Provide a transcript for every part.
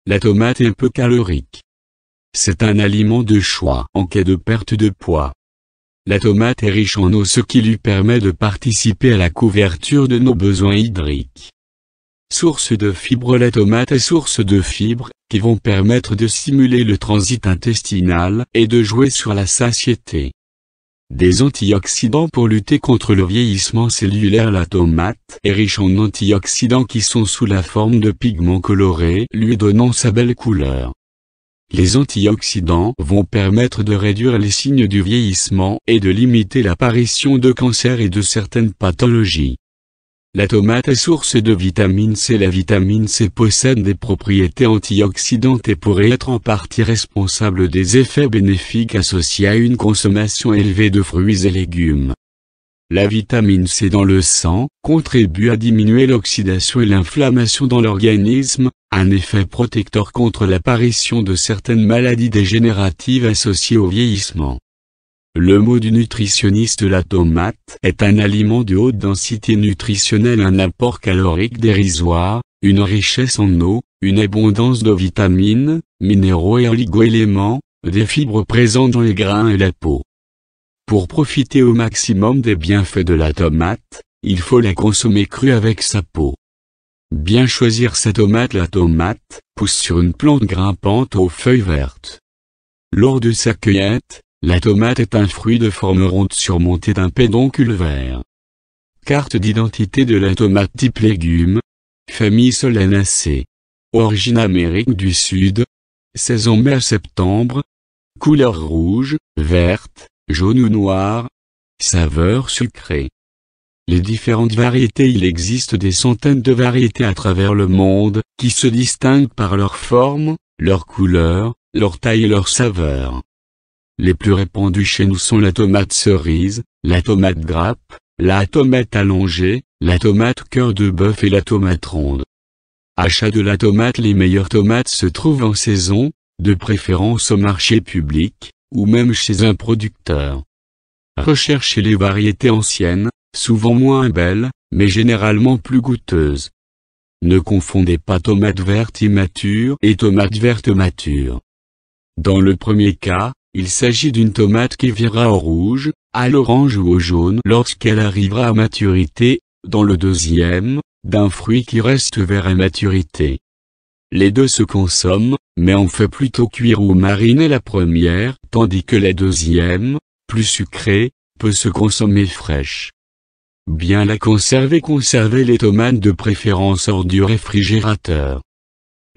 la tomate est peu calorique. C'est un aliment de choix en cas de perte de poids. La tomate est riche en eau, ce qui lui permet de participer à la couverture de nos besoins hydriques. Source de fibres. La tomate est source de fibres, qui vont permettre de stimuler le transit intestinal et de jouer sur la satiété. Des antioxydants pour lutter contre le vieillissement cellulaire. La tomate est riche en antioxydants qui sont sous la forme de pigments colorés, lui donnant sa belle couleur. Les antioxydants vont permettre de réduire les signes du vieillissement et de limiter l'apparition de cancers et de certaines pathologies. La tomate est source de vitamine C. La vitamine C possède des propriétés antioxydantes et pourrait être en partie responsable des effets bénéfiques associés à une consommation élevée de fruits et légumes. La vitamine C dans le sang contribue à diminuer l'oxydation et l'inflammation dans l'organisme, un effet protecteur contre l'apparition de certaines maladies dégénératives associées au vieillissement. Le mot du nutritionniste. La tomate est un aliment de haute densité nutritionnelle, un apport calorique dérisoire, une richesse en eau, une abondance de vitamines, minéraux et oligo-éléments, des fibres présentes dans les grains et la peau. Pour profiter au maximum des bienfaits de la tomate, il faut la consommer crue avec sa peau. Bien choisir sa tomate. La tomate pousse sur une plante grimpante aux feuilles vertes. Lors de sa cueillette, la tomate est un fruit de forme ronde surmonté d'un pédoncule vert. Carte d'identité de la tomate type légume. Famille Solanacées. Origine Amérique du Sud. Saison mai à septembre. Couleur rouge, verte, jaune ou noire. Saveur sucrée. Les différentes variétés. Il existe des centaines de variétés à travers le monde, qui se distinguent par leur forme, leur couleur, leur taille et leur saveur. Les plus répandues chez nous sont la tomate cerise, la tomate grappe, la tomate allongée, la tomate cœur de bœuf et la tomate ronde. Achat de la tomate. Les meilleures tomates se trouvent en saison, de préférence au marché public, ou même chez un producteur. Recherchez les variétés anciennes, souvent moins belles, mais généralement plus goûteuses. Ne confondez pas tomate verte immature et tomate verte mature. Dans le premier cas, il s'agit d'une tomate qui virera au rouge, à l'orange ou au jaune lorsqu'elle arrivera à maturité, dans le deuxième, d'un fruit qui reste vert à maturité. Les deux se consomment, mais on fait plutôt cuire ou mariner la première, tandis que la deuxième, plus sucrée, peut se consommer fraîche. Bien la conserver. Conservez les tomates de préférence hors du réfrigérateur.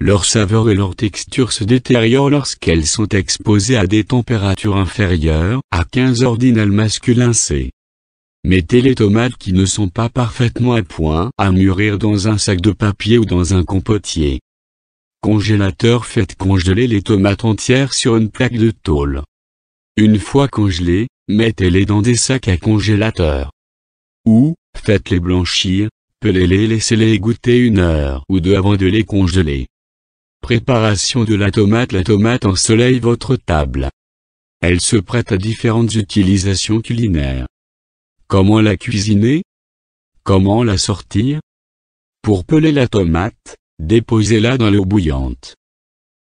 Leur saveur et leur texture se détériorent lorsqu'elles sont exposées à des températures inférieures à 15 ordinal masculin C. Mettez les tomates qui ne sont pas parfaitement à point à mûrir dans un sac de papier ou dans un compotier. Congélateur. Faites congeler les tomates entières sur une plaque de tôle. Une fois congelées, mettez-les dans des sacs à congélateur. Ou, faites-les blanchir, pelez-les et laissez-les égoutter 1 heure ou 2 avant de les congeler. Préparation de la tomate. La tomate ensoleille votre table. Elle se prête à différentes utilisations culinaires. Comment la cuisiner? Comment la sortir? Pour peler la tomate, déposez-la dans l'eau bouillante.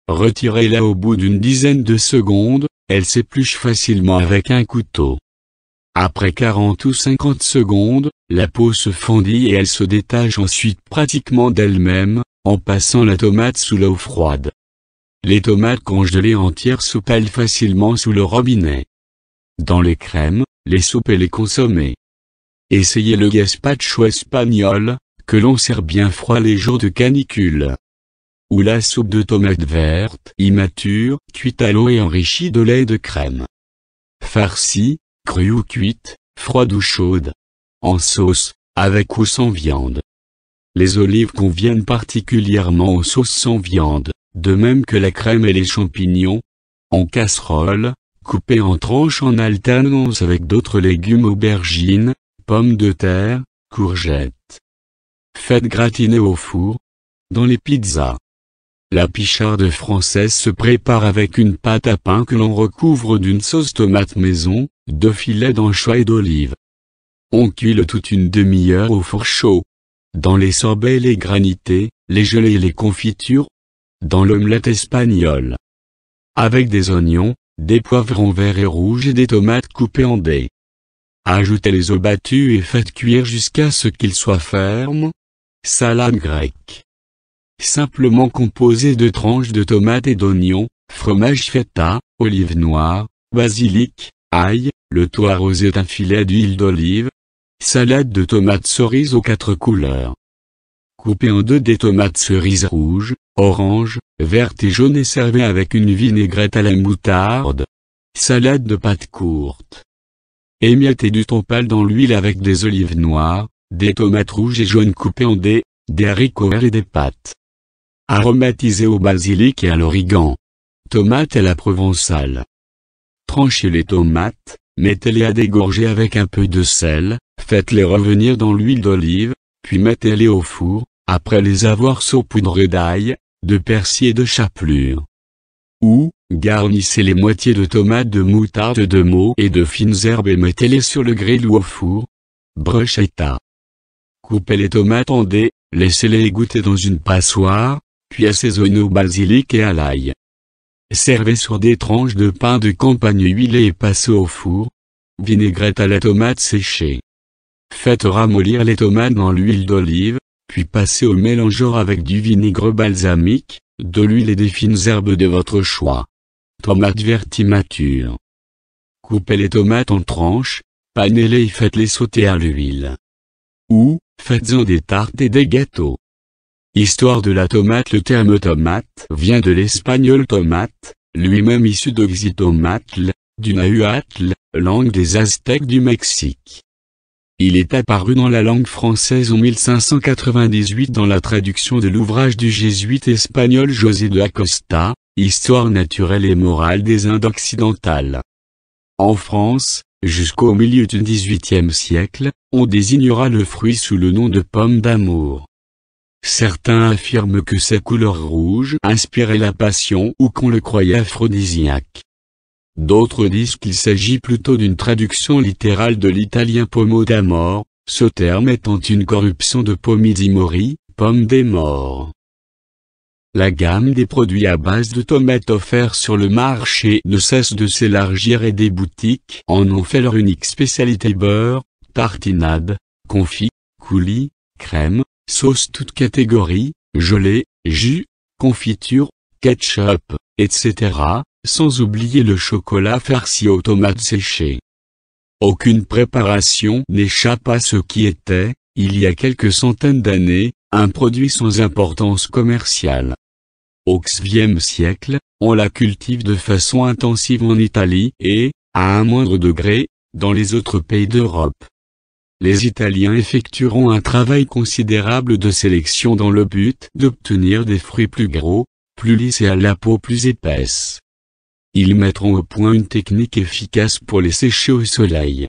Retirez-la au bout d'une dizaine de secondes, elle s'épluche facilement avec un couteau. Après 40 ou 50 secondes, la peau se fondit et elle se détache ensuite pratiquement d'elle-même, en passant la tomate sous l'eau froide. Les tomates congelées entières se pèlent facilement sous le robinet. Dans les crèmes, les soupes et les consommés. Essayez le gazpacho espagnol, que l'on sert bien froid les jours de canicule. Ou la soupe de tomates vertes, immature, cuite à l'eau et enrichie de lait de crème. Farcie, crue ou cuite, froide ou chaude. En sauce, avec ou sans viande. Les olives conviennent particulièrement aux sauces sans viande, de même que la crème et les champignons. En casserole, coupées en tranches en alternance avec d'autres légumes, aubergines, pommes de terre, courgettes. Faites gratiner au four. Dans les pizzas. La picharde française se prépare avec une pâte à pain que l'on recouvre d'une sauce tomate maison, de filets d'anchois et d'olives. On cuit le tout une demi-heure au four chaud. Dans les sorbets et les granités, les gelées et les confitures, dans l'omelette espagnole. Avec des oignons, des poivrons verts et rouges et des tomates coupées en dés. Ajoutez les œufs battus et faites cuire jusqu'à ce qu'ils soient fermes. Salade grecque. Simplement composée de tranches de tomates et d'oignons, fromage feta, olive noire, basilic, ail, le tout arrosé d'un filet d'huile d'olive. Salade de tomates cerises aux 4 couleurs. Coupez en deux des tomates cerises rouges, oranges, vertes et jaunes et servez avec une vinaigrette à la moutarde. Salade de pâtes courtes. Émiettez du thon pâle dans l'huile avec des olives noires, des tomates rouges et jaunes coupées en dés, des haricots verts et des pâtes. Aromatisez au basilic et à l'origan. Tomates à la provençale. Tranchez les tomates, mettez-les à dégorger avec un peu de sel, faites-les revenir dans l'huile d'olive, puis mettez-les au four, après les avoir saupoudrés d'ail, de persil et de chapelure. Ou, garnissez les moitiés de tomates de moutarde de Meaux et de fines herbes et mettez-les sur le grill ou au four. Bruschetta. Coupez les tomates en dés, laissez-les égoutter dans une passoire, puis assaisonnez au basilic et à l'ail. Servez sur des tranches de pain de campagne huilé et passez au four. Vinaigrette à la tomate séchée. Faites ramollir les tomates dans l'huile d'olive, puis passez au mélangeur avec du vinaigre balsamique, de l'huile et des fines herbes de votre choix. Tomates vertes immatures. Coupez les tomates en tranches, panez-les et faites-les sauter à l'huile. Ou, faites-en des tartes et des gâteaux. Histoire de la tomate. Le terme tomate vient de l'espagnol tomate, lui-même issu d'Oxitomatl, du nahuatl, langue des Aztèques du Mexique. Il est apparu dans la langue française en 1598 dans la traduction de l'ouvrage du jésuite espagnol José de Acosta, Histoire naturelle et morale des Indes occidentales. En France, jusqu'au milieu du XVIIIe siècle, on désignera le fruit sous le nom de pomme d'amour. Certains affirment que sa couleur rouge inspirait la passion ou qu'on le croyait aphrodisiaque. D'autres disent qu'il s'agit plutôt d'une traduction littérale de l'italien pomo d'amor, ce terme étant une corruption de pomidi mori, pomme des morts. La gamme des produits à base de tomates offerts sur le marché ne cesse de s'élargir et des boutiques en ont fait leur unique spécialité: beurre, tartinade, confit, coulis, crème, sauce toute catégorie, gelée, jus, confiture, ketchup, etc., sans oublier le chocolat farci aux tomates séchées. Aucune préparation n'échappe à ce qui était, il y a quelques centaines d'années, un produit sans importance commerciale. Au XVe siècle, on la cultive de façon intensive en Italie et, à un moindre degré, dans les autres pays d'Europe. Les Italiens effectueront un travail considérable de sélection dans le but d'obtenir des fruits plus gros, plus lisses et à la peau plus épaisse. Ils mettront au point une technique efficace pour les sécher au soleil.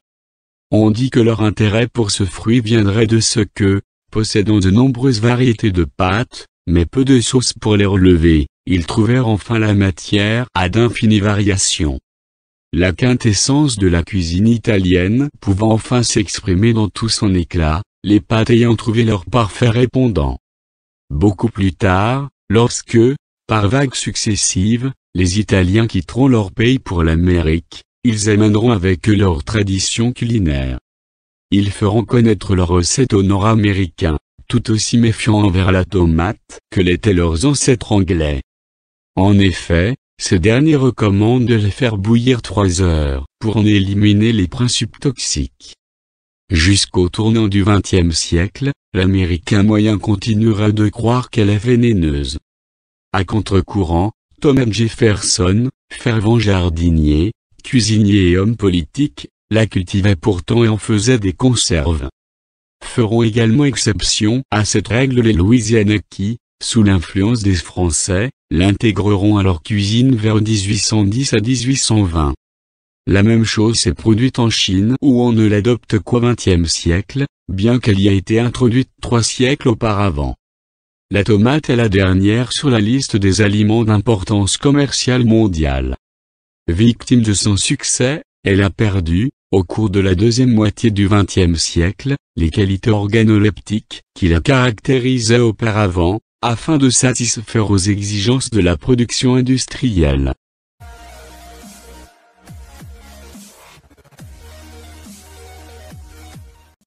On dit que leur intérêt pour ce fruit viendrait de ce que, possédant de nombreuses variétés de pâtes, mais peu de sauce pour les relever, ils trouvèrent enfin la matière à d'infinies variations. La quintessence de la cuisine italienne pouvant enfin s'exprimer dans tout son éclat, les pâtes ayant trouvé leur parfait répondant. Beaucoup plus tard, lorsque, par vagues successives, les Italiens quitteront leur pays pour l'Amérique, ils amèneront avec eux leur tradition culinaire. Ils feront connaître leurs recettes aux Nord-Américains, tout aussi méfiants envers la tomate que l'étaient leurs ancêtres anglais. En effet, ces derniers recommandent de les faire bouillir 3 heures pour en éliminer les principes toxiques. Jusqu'au tournant du XXe siècle, l'Américain moyen continuera de croire qu'elle est vénéneuse. À contre-courant, Thomas Jefferson, fervent jardinier, cuisinier et homme politique, la cultivait pourtant et en faisait des conserves. Feront également exception à cette règle les Louisianais qui, sous l'influence des Français, l'intégreront à leur cuisine vers 1810 à 1820. La même chose s'est produite en Chine où on ne l'adopte qu'au XXe siècle, bien qu'elle y ait été introduite 3 siècles auparavant. La tomate est la dernière sur la liste des aliments d'importance commerciale mondiale. Victime de son succès, elle a perdu, au cours de la deuxième moitié du XXe siècle, les qualités organoleptiques qui la caractérisaient auparavant, afin de satisfaire aux exigences de la production industrielle.